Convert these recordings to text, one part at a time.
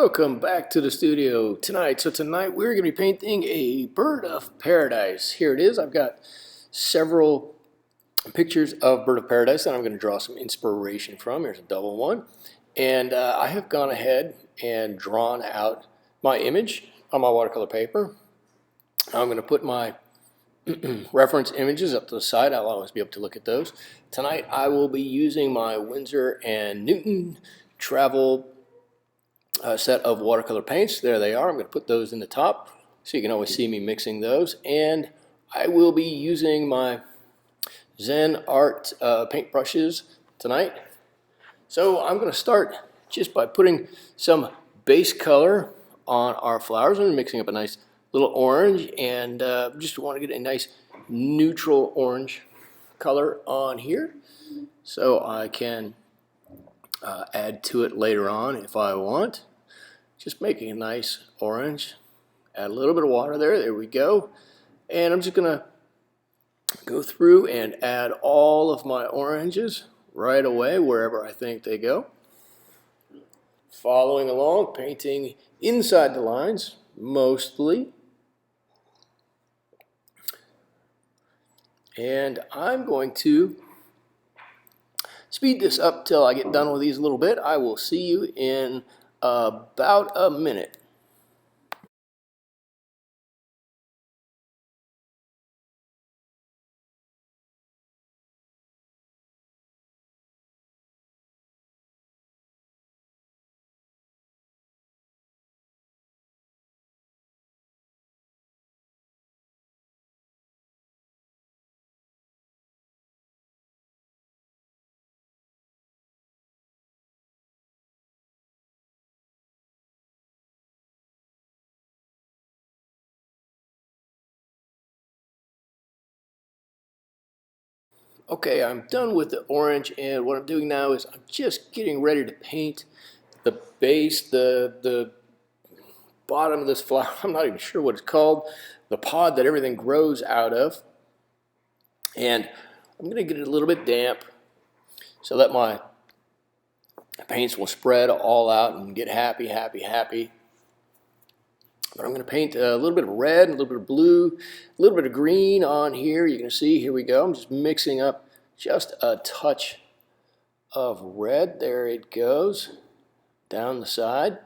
Welcome back to the studio tonight. So tonight we're going to be painting a bird of paradise. Here it is. I've got several pictures of bird of paradise that I'm going to draw some inspiration from. Here's a double one. And I have gone ahead and drawn out my image on my watercolor paper. I'm going to put my reference images up to the side. I'll always be able to look at those. Tonight I will be using my Winsor & Newton travel set of watercolor paints. There they are. I'm going to put those in the top so you can always see me mixing those. And I will be using my ZenArt paint brushes tonight. So I'm going to start just by putting some base color on our flowers. I'm mixing up a nice little orange, and just want to get a nice neutral orange color on here so I can add to it later on if I want. Just making a nice orange. Add a little bit of water there. There we go. And I'm just going to go through and add all of my oranges right away wherever I think they go. Following along, painting inside the lines mostly. And I'm going to speed this up till I get done with these a little bit. I will see you in about a minute. Okay, I'm done with the orange, and what I'm doing now is I'm just getting ready to paint the base, the bottom of this flower. I'm not even sure what it's called, the pod that everything grows out of. And I'm going to get it a little bit damp so that my paints will spread all out and get happy. But I'm going to paint a little bit of red, a little bit of blue, a little bit of green on here. You can see, here we go. I'm just mixing up just a touch of red. There it goes, down the side.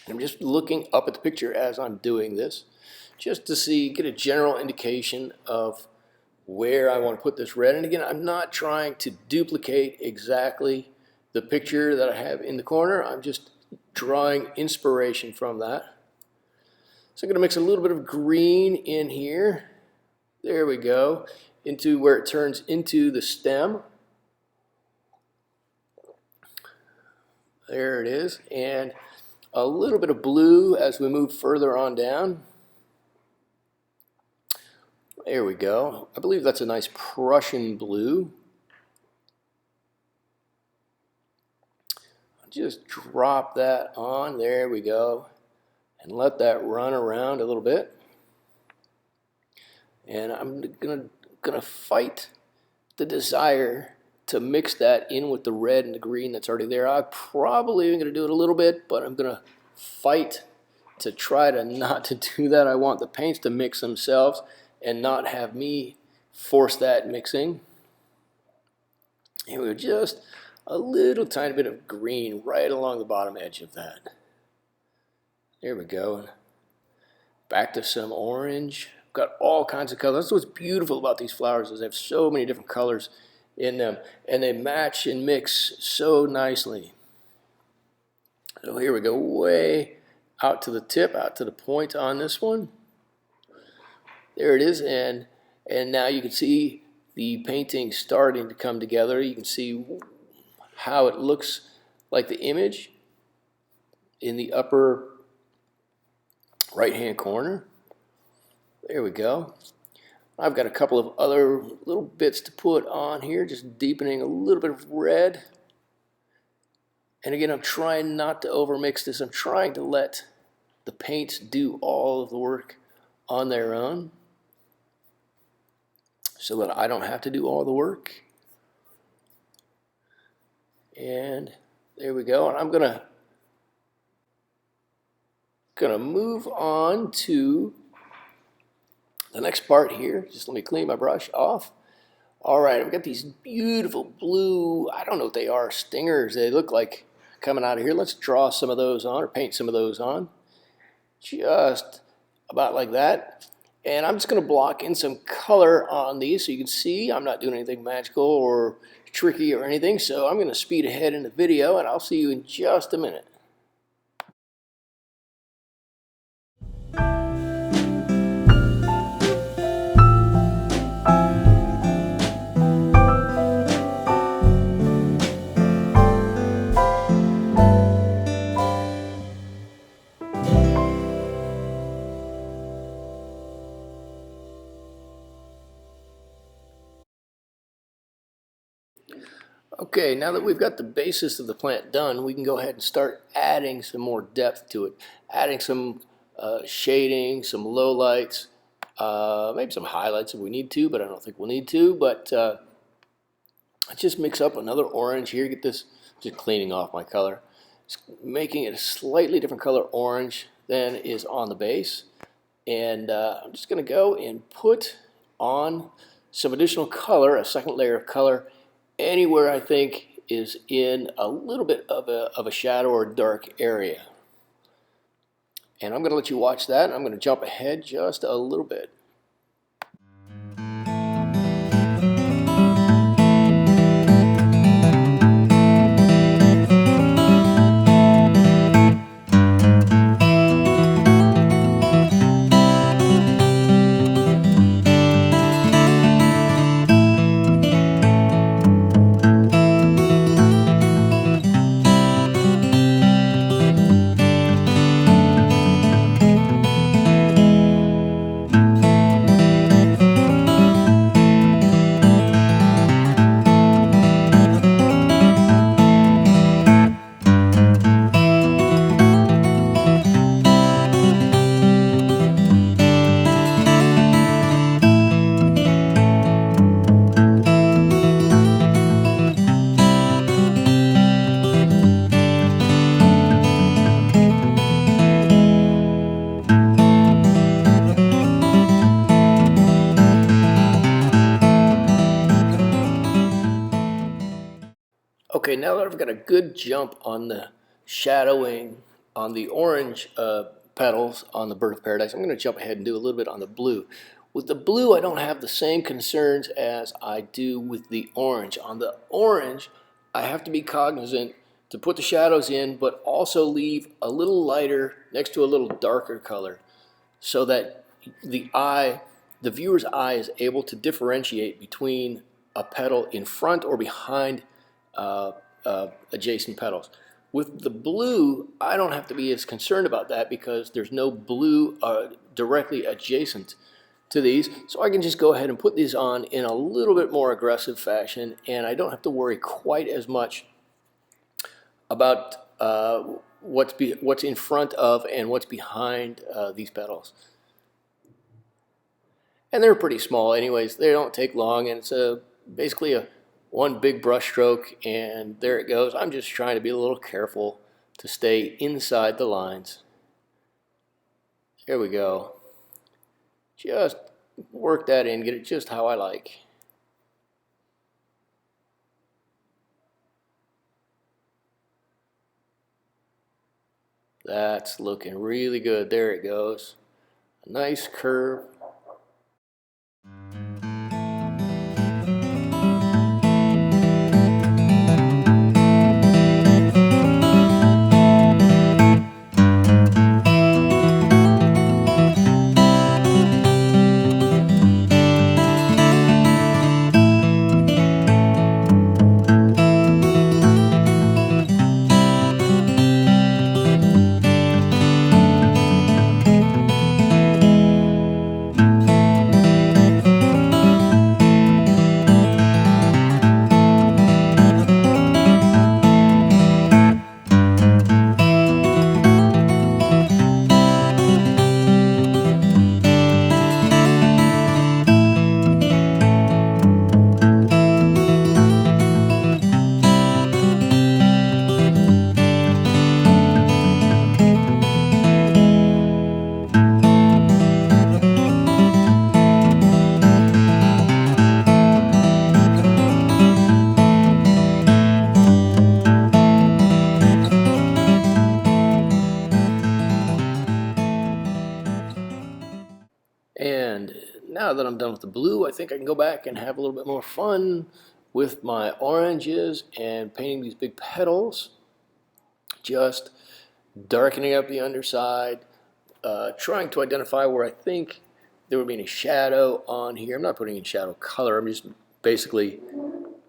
And I'm just looking up at the picture as I'm doing this, just to see, get a general indication of where I want to put this red. And again, I'm not trying to duplicate exactly the picture that I have in the corner. I'm just drawing inspiration from that. So I'm going to mix a little bit of green in here. There we go, into where it turns into the stem. There it is. And a little bit of blue as we move further on down. There we go. I believe that's a nice Prussian blue. Just drop that on. There we go. And let that run around a little bit. And I'm gonna fight the desire to mix that in with the red and the green that's already there. I'm probably going to do it a little bit, but I'm going to fight to try to not to do that. I want the paints to mix themselves and not have me force that mixing. And we're just a little tiny bit of green right along the bottom edge of that. There we go. Back to some orange. Got all kinds of colors. That's what's beautiful about these flowers, is they have so many different colors in them, and they match and mix so nicely. So here we go, way out to the tip, out to the point on this one. There it is, and now you can see the painting starting to come together. You can see how it looks like the image in the upper right-hand corner. There we go. I've got a couple of other little bits to put on here, just deepening a little bit of red. And again, I'm trying not to overmix this. I'm trying to let the paints do all of the work on their own so that I don't have to do all the work. And there we go. And I'm going to gonna move on to the next part here. Just let me clean my brush off. All right, I've got these beautiful blue, I don't know what they are, stingers. They look like coming out of here. Let's draw some of those on, or paint some of those on. Just about like that. And I'm just going to block in some color on these so you can see I'm not doing anything magical or tricky or anything. So I'm going to speed ahead in the video, and I'll see you in just a minute. Okay, now that we've got the basis of the plant done, we can go ahead and start adding some more depth to it. Adding some shading, some lowlights, maybe some highlights if we need to, but I don't think we'll need to. But let's just mix up another orange here. Get this, just cleaning off my color. Just making it a slightly different color orange than is on the base. And I'm just going to go and put on some additional color, a second layer of color, anywhere I think is in a little bit of a shadow or dark area. And I'm going to let you watch that. I'm going to jump ahead just a little bit. Okay, now that I've got a good jump on the shadowing on the orange petals on the Bird of Paradise, I'm going to jump ahead and do a little bit on the blue. With the blue, I don't have the same concerns as I do with the orange. On the orange, I have to be cognizant to put the shadows in, but also leave a little lighter next to a little darker color so that the viewer's eye is able to differentiate between a petal in front or behind adjacent petals. With the blue, I don't have to be as concerned about that because there's no blue directly adjacent to these, so I can just go ahead and put these on in a little bit more aggressive fashion, and I don't have to worry quite as much about what's in front of and what's behind these petals. And they're pretty small anyways. They don't take long, and it's basically one big brush stroke, and there it goes. I'm just trying to be a little careful to stay inside the lines. There we go. Just work that in, get it just how I like. That's looking really good. There it goes. A nice curve. And now that I'm done with the blue, I think I can go back and have a little bit more fun with my oranges and painting these big petals. Just darkening up the underside, trying to identify where I think there would be any shadow on here. I'm not putting in shadow color, I'm just basically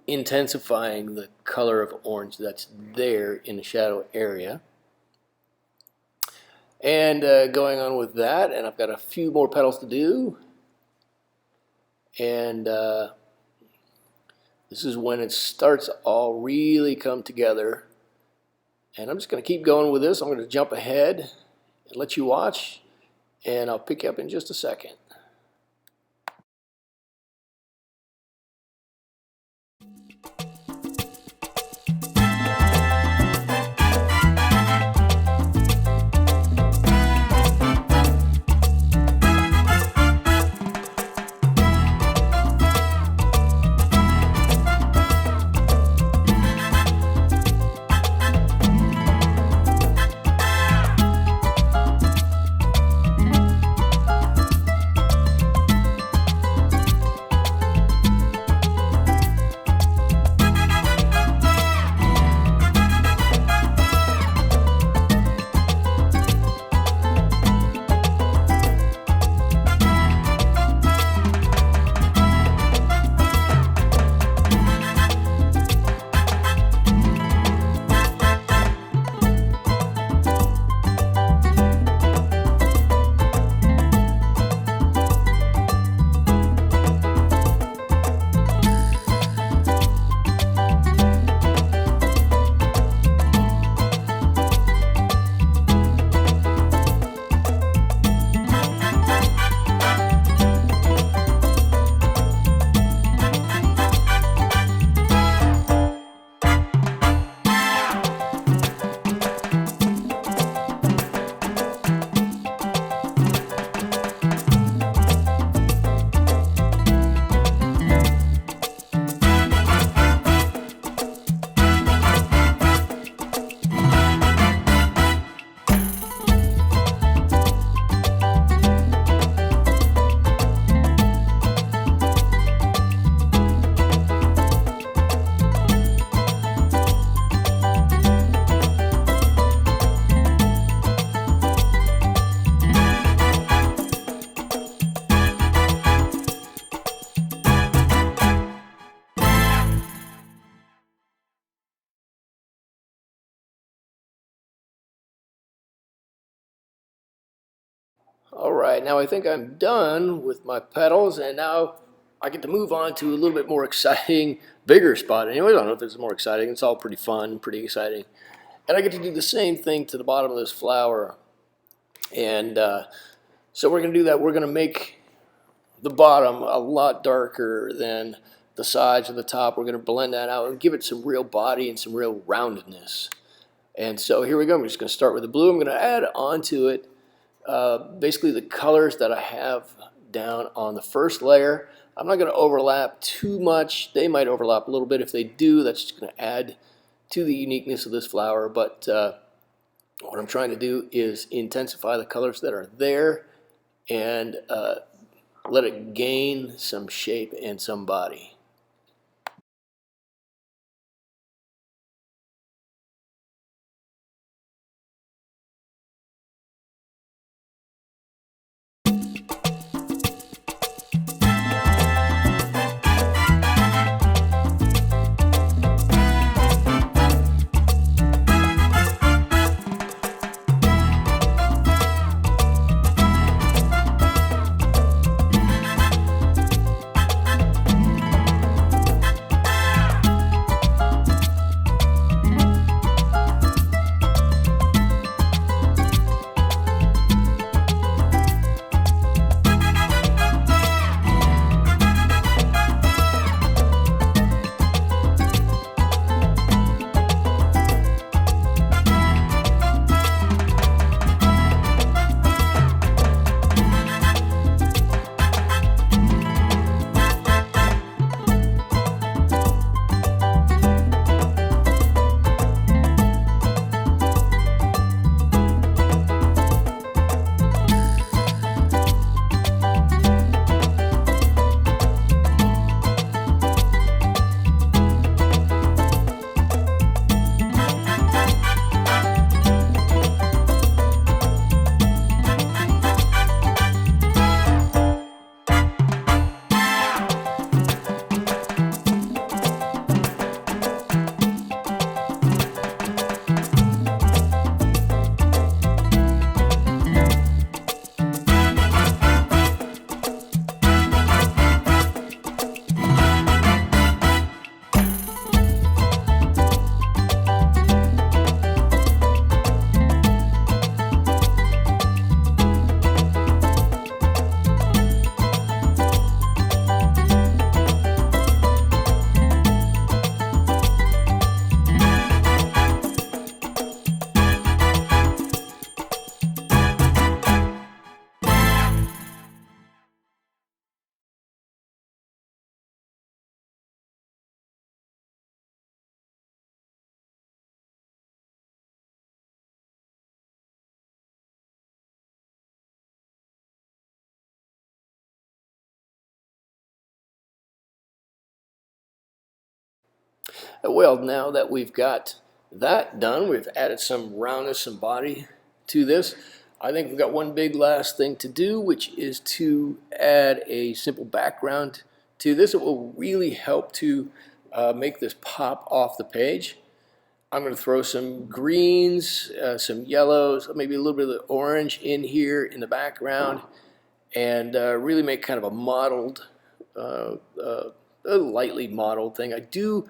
intensifying the color of orange that's there in the shadow area. And going on with that, and I've got a few more petals to do. And this is when it starts to all really come together. And I'm just going to keep going with this. I'm going to jump ahead and let you watch, and I'll pick you up in just a second. All right, now I think I'm done with my petals, and now I get to move on to a little bit more exciting, bigger spot. Anyway, I don't know if this is more exciting. It's all pretty fun, pretty exciting. And I get to do the same thing to the bottom of this flower. And so we're going to do that. We're going to make the bottom a lot darker than the sides and the top. We're going to blend that out and give it some real body and some real roundedness. And so here we go. I'm just going to start with the blue. I'm going to add onto it basically the colors that I have down on the first layer. I'm not going to overlap too much. They might overlap a little bit. If they do, that's just going to add to the uniqueness of this flower. But what I'm trying to do is intensify the colors that are there and let it gain some shape and some body. Well, now that we've got that done, we've added some roundness and body to this. I think we've got one big last thing to do, which is to add a simple background to this. It will really help to make this pop off the page. I'm going to throw some greens, some yellows, maybe a little bit of orange in here in the background, and really make kind of a mottled, a lightly mottled thing. I do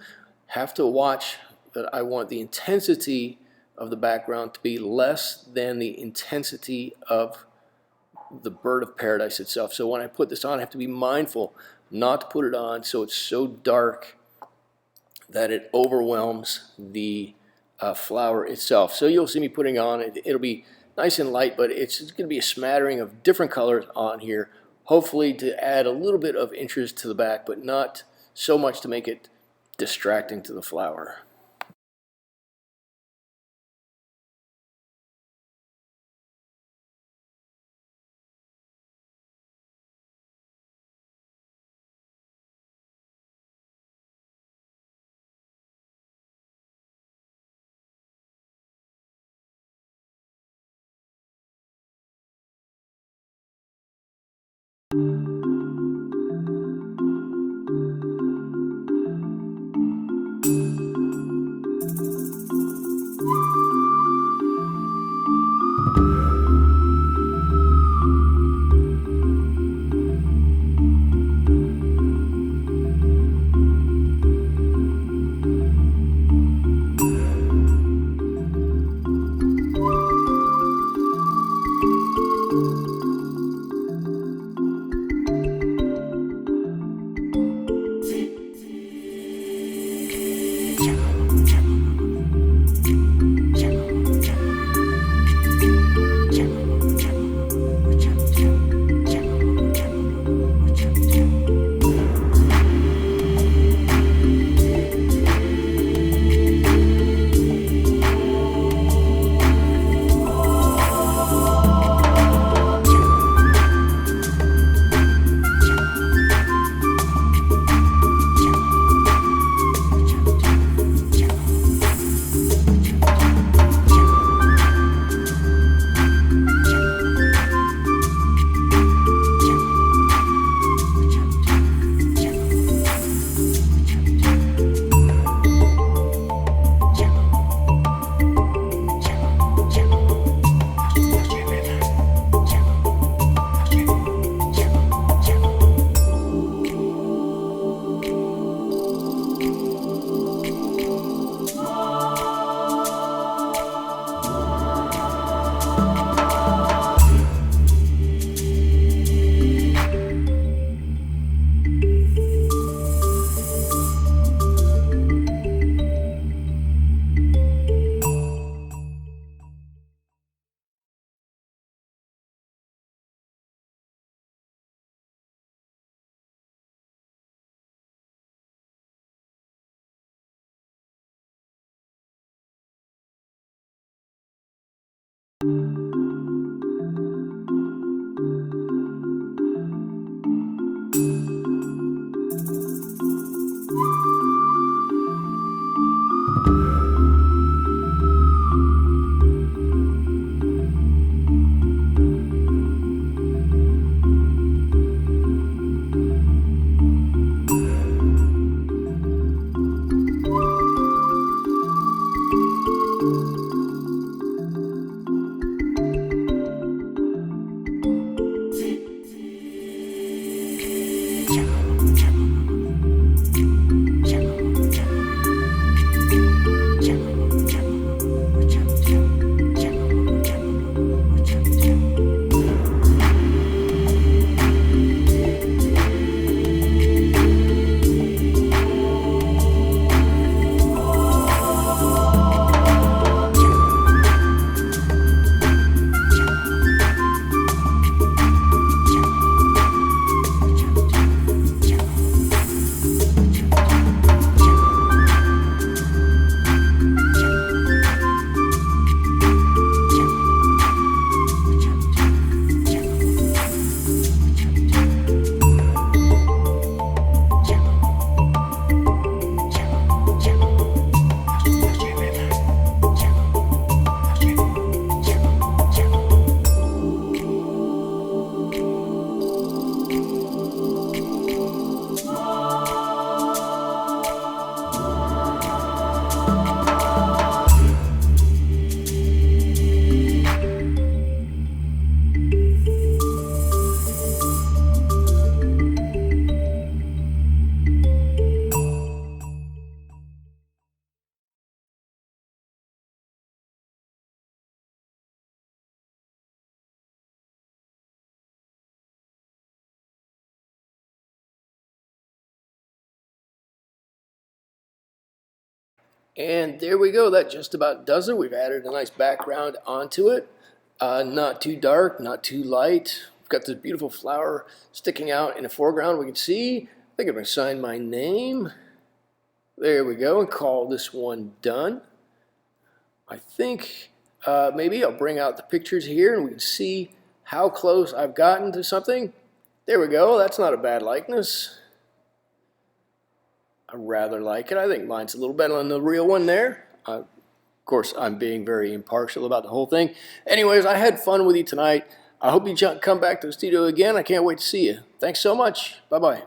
have to watch that I want the intensity of the background to be less than the intensity of the bird of paradise itself. So when I put this on, I have to be mindful not to put it on so it's so dark that it overwhelms the flower itself. So you'll see me putting on, it'll be nice and light, but it's going to be a smattering of different colors on here, hopefully to add a little bit of interest to the back, but not so much to make it distracting to the flower. And there we go. That just about does it. We've added a nice background onto it. Not too dark, not too light. We've got this beautiful flower sticking out in the foreground. We can see. I think I'm going to sign my name. There we go, and call this one done. I think maybe I'll bring out the pictures here and we can see how close I've gotten to something. There we go. That's not a bad likeness. I rather like it. I think mine's a little better than the real one there. Of course, I'm being very impartial about the whole thing. Anyways, I had fun with you tonight. I hope you come back to the studio again. I can't wait to see you. Thanks so much. Bye-bye.